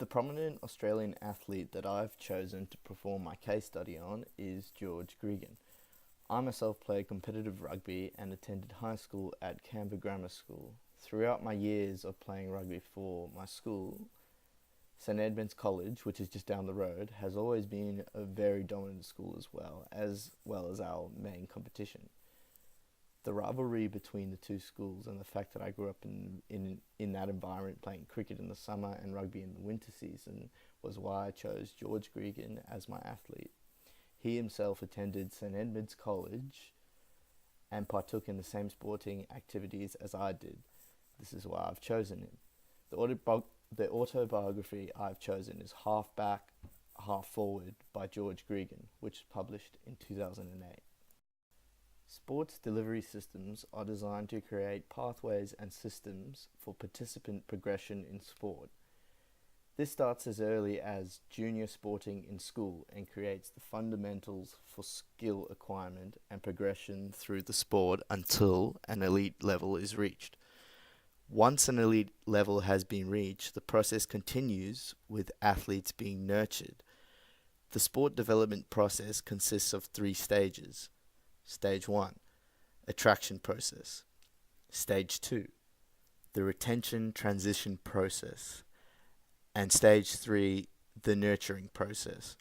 The prominent Australian athlete that I've chosen to perform my case study on is George Gregan. I myself played competitive rugby and attended high school at Canberra Grammar School. Throughout my years of playing rugby for my school, St Edmund's College, which is just down the road, has always been a very dominant school as well as our main competition. The rivalry between the two schools and the fact that I grew up in that environment playing cricket in the summer and rugby in the winter season was why I chose George Gregan as my athlete. He himself attended St Edmund's College and partook in the same sporting activities as I did. This is why I've chosen him. The autobiography I've chosen is Half Back, Half Forward by George Gregan, which was published in 2008. Sports delivery systems are designed to create pathways and systems for participant progression in sport. This starts as early as junior sporting in school and creates the fundamentals for skill acquirement and progression through the sport until an elite level is reached. Once an elite level has been reached, the process continues with athletes being nurtured. The sport development process consists of 3 stages. Stage 1, attraction process. Stage 2, the retention transition process. And stage 3, the nurturing process.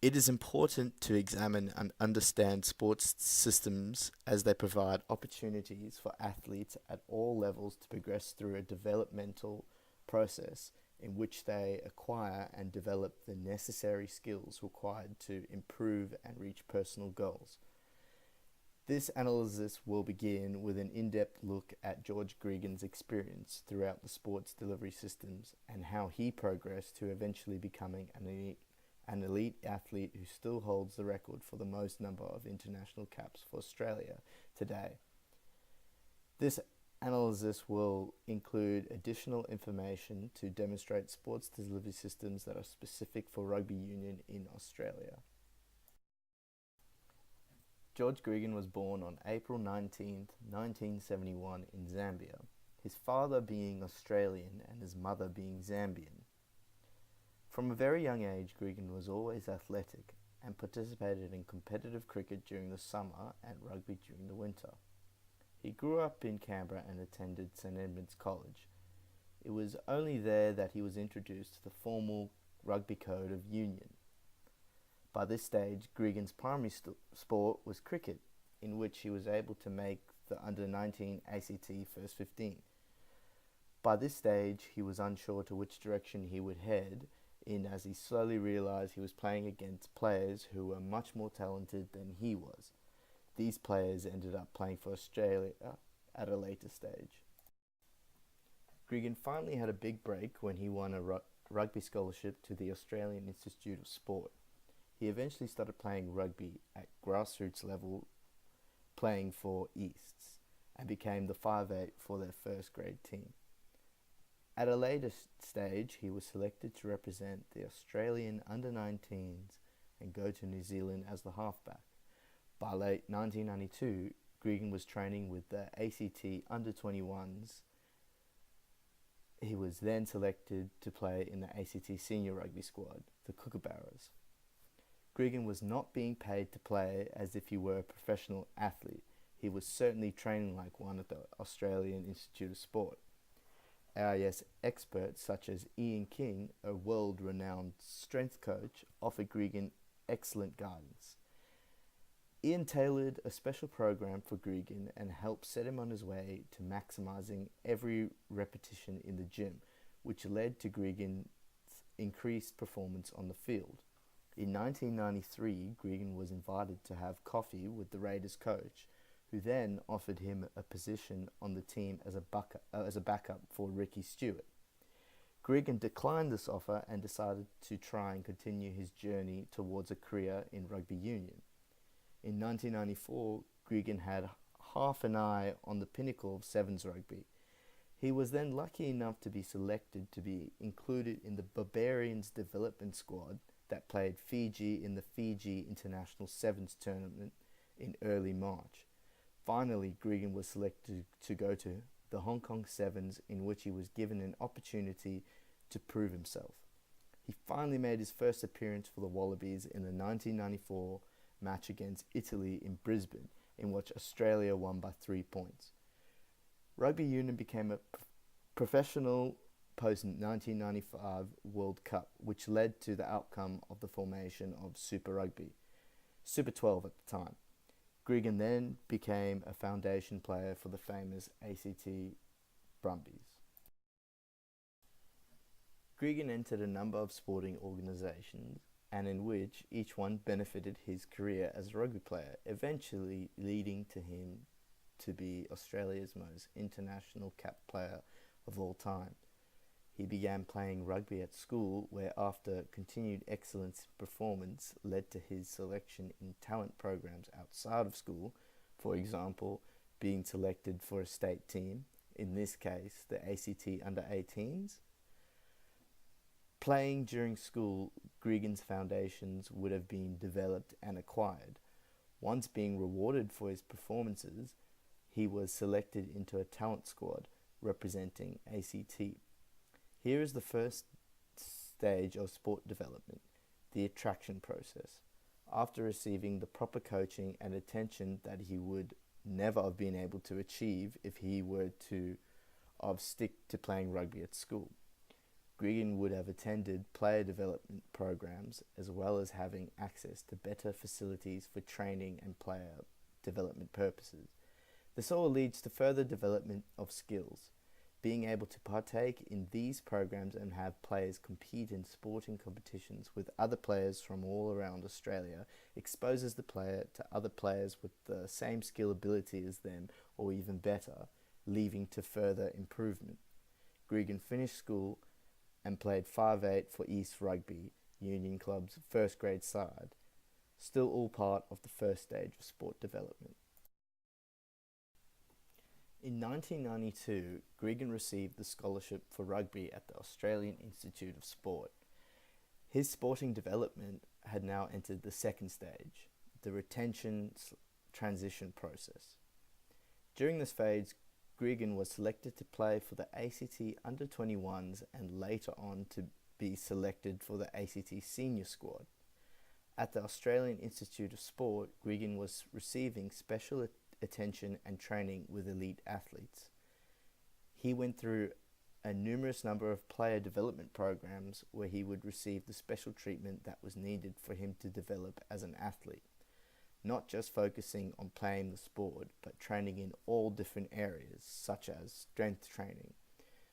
It is important to examine and understand sports systems as they provide opportunities for athletes at all levels to progress through a developmental process in which they acquire and develop the necessary skills required to improve and reach personal goals. This analysis will begin with an in-depth look at George Gregan's experience throughout the sports delivery systems and how he progressed to eventually becoming an elite athlete who still holds the record for the most number of international caps for Australia today. This analysis will include additional information to demonstrate sports delivery systems that are specific for rugby union in Australia. George Gregan was born on April 19, 1971 in Zambia, his father being Australian and his mother being Zambian. From a very young age, Gregan was always athletic and participated in competitive cricket during the summer and rugby during the winter. He grew up in Canberra and attended St Edmund's College. It was only there that he was introduced to the formal rugby code of union. By this stage, Gregan's primary sport was cricket, in which he was able to make the under-19 ACT first 15. By this stage, he was unsure to which direction he would head in as he slowly realised he was playing against players who were much more talented than he was. These players ended up playing for Australia at a later stage. Gregan finally had a big break when he won a rugby scholarship to the Australian Institute of Sport. He eventually started playing rugby at grassroots level, playing for Easts, and became the 5'8" for their first grade team. At a later stage, he was selected to represent the Australian under-19s and go to New Zealand as the halfback. By late 1992, Gregan was training with the ACT under-21s. He was then selected to play in the ACT senior rugby squad, the Kookaburras. Gregan was not being paid to play as if he were a professional athlete. He was certainly training like one at the Australian Institute of Sport. AIS experts such as Ian King, a world-renowned strength coach, offered Gregan excellent guidance. Ian tailored a special program for Gregan and helped set him on his way to maximising every repetition in the gym, which led to Gregan's increased performance on the field. In 1993, Gregan was invited to have coffee with the Raiders coach, who then offered him a position on the team as a backup for Ricky Stewart. Gregan declined this offer and decided to try and continue his journey towards a career in rugby union. In 1994, Gregan had half an eye on the pinnacle of Sevens rugby. He was then lucky enough to be selected to be included in the Barbarians development squad that played Fiji in the Fiji International Sevens tournament in early March. Finally, Gregan was selected to go to the Hong Kong Sevens, in which he was given an opportunity to prove himself. He finally made his first appearance for the Wallabies in the 1994 match against Italy in Brisbane, in which Australia won by 3 points. Rugby union became a professional post 1995 World Cup, which led to the outcome of the formation of Super Rugby, Super 12 at the time. Gregan then became a foundation player for the famous ACT Brumbies. Gregan entered a number of sporting organisations, and in which each one benefited his career as a rugby player, eventually leading to him to be Australia's most international capped player of all time. He began playing rugby at school, where after continued excellence performance led to his selection in talent programs outside of school, for example, being selected for a state team, in this case the ACT Under-18s. Playing during school, Gregan's foundations would have been developed and acquired. Once being rewarded for his performances, he was selected into a talent squad representing ACT. Here is the first stage of sport development, the attraction process. After receiving the proper coaching and attention that he would never have been able to achieve if he were to stick to playing rugby at school. Gregan would have attended player development programs as well as having access to better facilities for training and player development purposes. This all leads to further development of skills. Being able to partake in these programs and have players compete in sporting competitions with other players from all around Australia exposes the player to other players with the same skill ability as them or even better, leading to further improvement. Gregan finished school and played 5'8" for East Rugby Union Club's first grade side, still all part of the first stage of sport development. In 1992, Gregan received the scholarship for rugby at the Australian Institute of Sport. His sporting development had now entered the second stage, the retention transition process. During this phase, Gregan was selected to play for the ACT Under-21s and later on to be selected for the ACT Senior Squad. At the Australian Institute of Sport, Gregan was receiving special attention and training with elite athletes. He went through a numerous number of player development programs where he would receive the special treatment that was needed for him to develop as an athlete, not just focusing on playing the sport, but training in all different areas, such as strength training,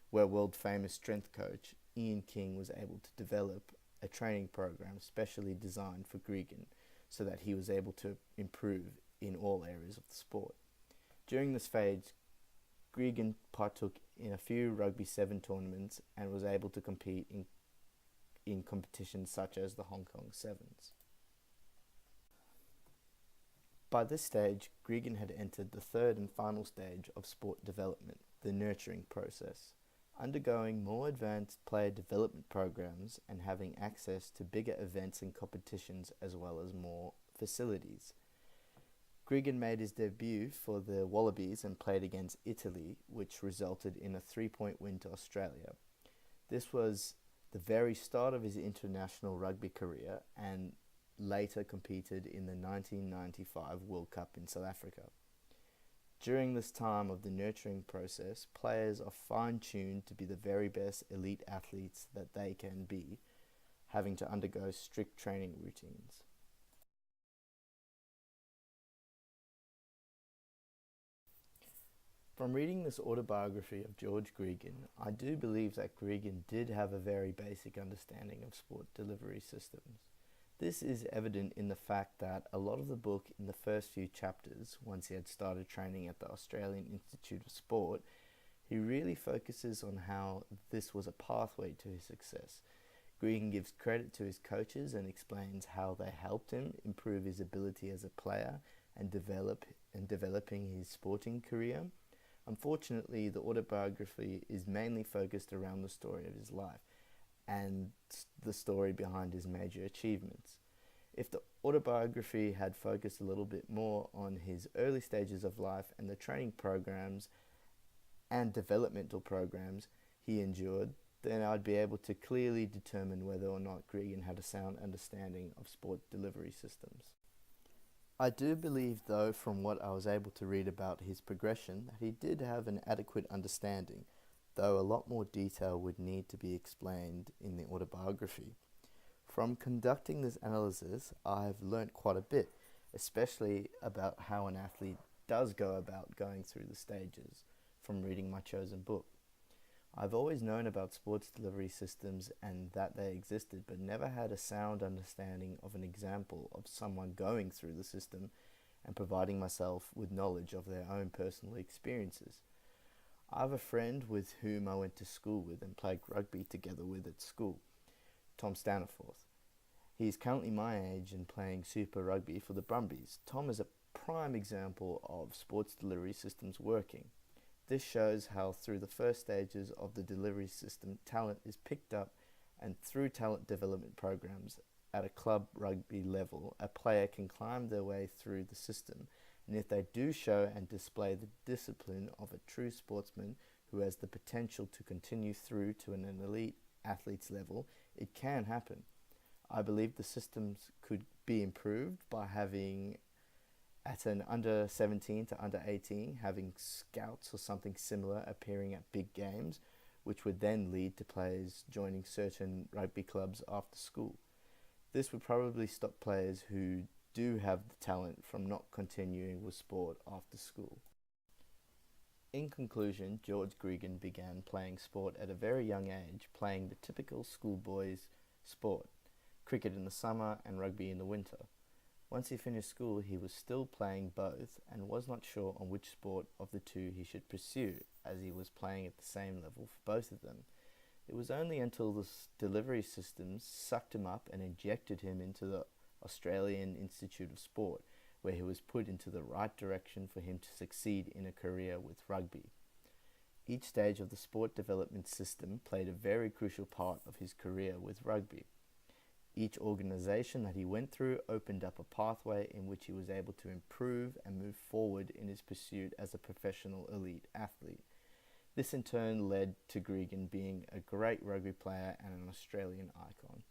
where world-famous strength coach Ian King was able to develop a training program specially designed for Gregan so that he was able to improve in all areas of the sport. During this phase, Gregan partook in a few Rugby 7 tournaments and was able to compete in competitions such as the Hong Kong Sevens. By this stage, Gregan had entered the third and final stage of sport development, the nurturing process, undergoing more advanced player development programs and having access to bigger events and competitions as well as more facilities. Gregan made his debut for the Wallabies and played against Italy, which resulted in a 3-point win to Australia. This was the very start of his international rugby career and later competed in the 1995 World Cup in South Africa. During this time of the nurturing process, players are fine-tuned to be the very best elite athletes that they can be, having to undergo strict training routines. From reading this autobiography of George Gregan, I do believe that Gregan did have a very basic understanding of sport delivery systems. This is evident in the fact that a lot of the book in the first few chapters, once he had started training at the Australian Institute of Sport, he really focuses on how this was a pathway to his success. Gregan gives credit to his coaches and explains how they helped him improve his ability as a player and developing his sporting career. Unfortunately, the autobiography is mainly focused around the story of his life and the story behind his major achievements. If the autobiography had focused a little bit more on his early stages of life and the training programs and developmental programs he endured, then I'd be able to clearly determine whether or not Gregan had a sound understanding of sport delivery systems. I do believe, though, from what I was able to read about his progression, that he did have an adequate understanding, though a lot more detail would need to be explained in the autobiography. From conducting this analysis, I've learnt quite a bit, especially about how an athlete does go about going through the stages, from reading my chosen book. I've always known about sports delivery systems and that they existed, but never had a sound understanding of an example of someone going through the system and providing myself with knowledge of their own personal experiences. I have a friend with whom I went to school with and played rugby together with at school, Tom Staniforth. He is currently my age and playing Super Rugby for the Brumbies. Tom is a prime example of sports delivery systems working. This shows how through the first stages of the delivery system, talent is picked up, and through talent development programs at a club rugby level, a player can climb their way through the system, and if they do show and display the discipline of a true sportsman who has the potential to continue through to an elite athlete's level, it can happen. I believe the systems could be improved by having, at an under 17 to under 18, having scouts or something similar appearing at big games, which would then lead to players joining certain rugby clubs after school. This would probably stop players who do have the talent from not continuing with sport after school. In conclusion, George Gregan began playing sport at a very young age, playing the typical schoolboy's sport, cricket in the summer and rugby in the winter. Once he finished school, he was still playing both and was not sure on which sport of the two he should pursue, as he was playing at the same level for both of them. It was only until the delivery systems sucked him up and injected him into the Australian Institute of Sport, where he was put into the right direction for him to succeed in a career with rugby. Each stage of the sport development system played a very crucial part of his career with rugby. Each organisation that he went through opened up a pathway in which he was able to improve and move forward in his pursuit as a professional elite athlete. This in turn led to Gregan being a great rugby player and an Australian icon.